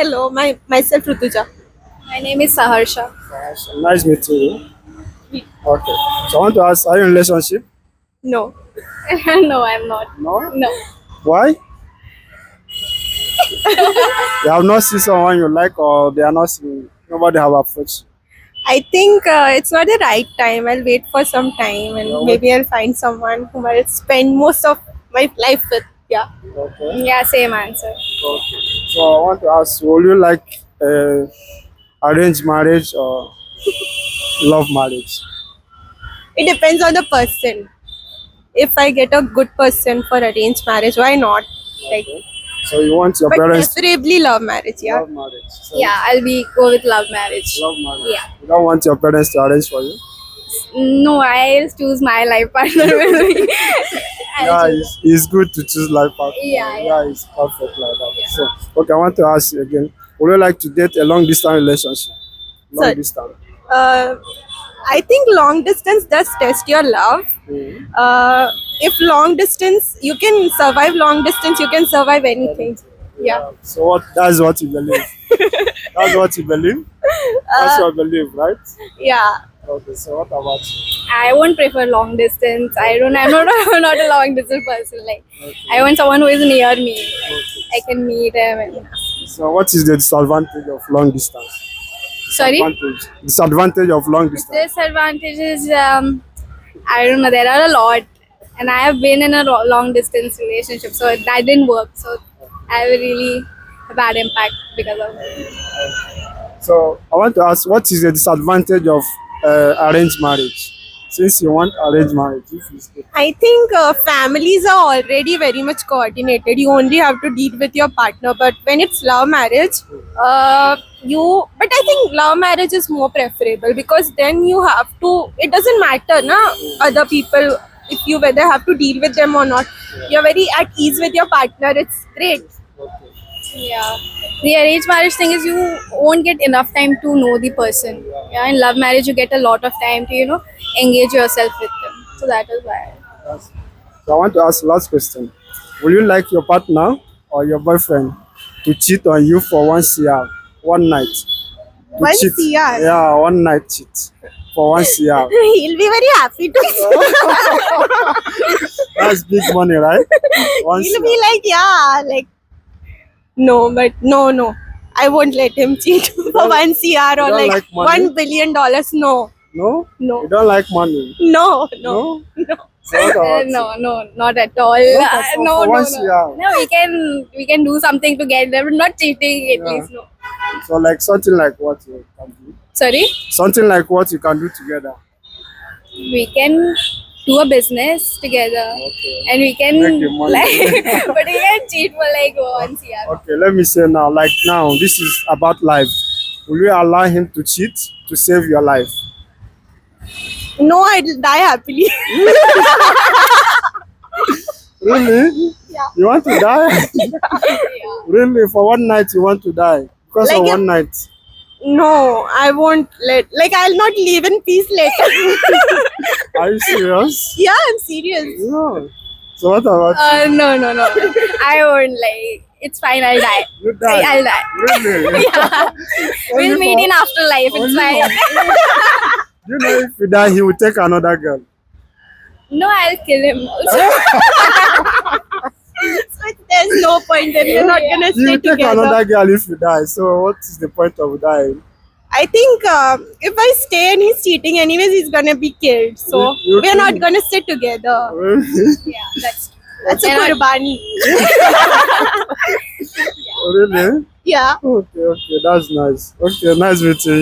Hello, myself Rutuja. My name is Saharsha. Nice meeting you. Okay. So I want to ask, are you in a relationship? No. No, I'm not. No. No. Why? You have not seen someone you like, or they are not seeing. Nobody have approached. I think it's not the right time. I'll wait for some time and Yeah, maybe I'll find someone whom I'll spend most of my life with. Yeah. Okay. Yeah, same answer. Okay. So I want to ask, will you like arranged marriage or love marriage? It depends on the person. If I get a good person for arranged marriage, why not? Like, Okay. So you want your but parents to preferably love marriage. Yeah. love marriage? So Yeah, I'll go with love marriage. love marriage. Yeah. You don't want your parents to arrange for you? No, I'll choose my life partner. Yeah, it's good to choose life partner. Yeah, yeah. Yeah, it's perfect like that. So, okay, I want to ask you again. Would you like to date a long distance relationship? Long So- distance. Uh, I think long distance does test your love. If long distance, you can survive long distance, you can survive anything. Yeah. So what? That's what you believe. That's what you believe. That's your belief, right? Yeah. Okay. So what about you? I won't prefer long distance. I'm not I'm not a long distance person. Like I want someone who is near me. I can meet him. So what is the disadvantage of long distance? Sorry. Disadvantage of long distance. Disadvantages. I don't know. There are a lot, and I have been in a long distance relationship, so that didn't work. So I have a really bad impact because of it. So I want to ask, what is the disadvantage of arranged marriage? Since you want arranged marriage, if you stay. I think families are already very much coordinated. You only have to deal with your partner. But when it's love marriage, but I think love marriage is more preferable because then you have to. It doesn't matter, na other people if you whether have to deal with them or not. You're very at ease with your partner. It's great. Yeah. The arranged marriage thing is you won't get enough time to know the person. Yeah. In love marriage, you get a lot of time to engage yourself with them. So that is why. So I want to ask last question. Will you like your partner or your boyfriend to cheat on you for 1 CR, one night? To 1 cheat. CR? Yeah, one night cheat for 1 CR. He'll be very happy to. That's big money, right? One He'll CR. be like, yeah, like, no, but no. I won't let him cheat for 1 CR or don't like like money? $1 billion. No, No? No. You don't like money? no. No? So what about you? No, not at all. at all. No, For no, once, no. yeah. No, we can do something together, but not cheating at Yeah. least. No. So like something like what you can do? Sorry, Something like what you can do together. we can do a business together, Okay. and we can Make the money. like, but we can cheat for like 1 CR. Okay, let me say now, like now, this is about life. Will you allow him to cheat to save your life? No, I'll die happily. Really? Yeah. You want to die? Really? For one night you want to die? Because Like of if- one night. No, I won't I'll not live in peace later. Are you serious? Yeah, I'm serious. No. So what about No. I won't like. It's fine. I'll die. you? Die? I'll die. Really? Yeah. Only We'll meet for- in afterlife. It's only fine. You know, if you die, he will take another girl. No, I'll kill him also. So there's no point then we're not gonna He stay will take together. another girl if you die. So what is the point of dying? I think if I stay and he's cheating anyways, he's gonna be killed. So You we're not think- gonna stay together. Really? Yeah, That's a We're not- qurbani. Really? Yeah. Okay, that's nice. Okay, nice meeting you.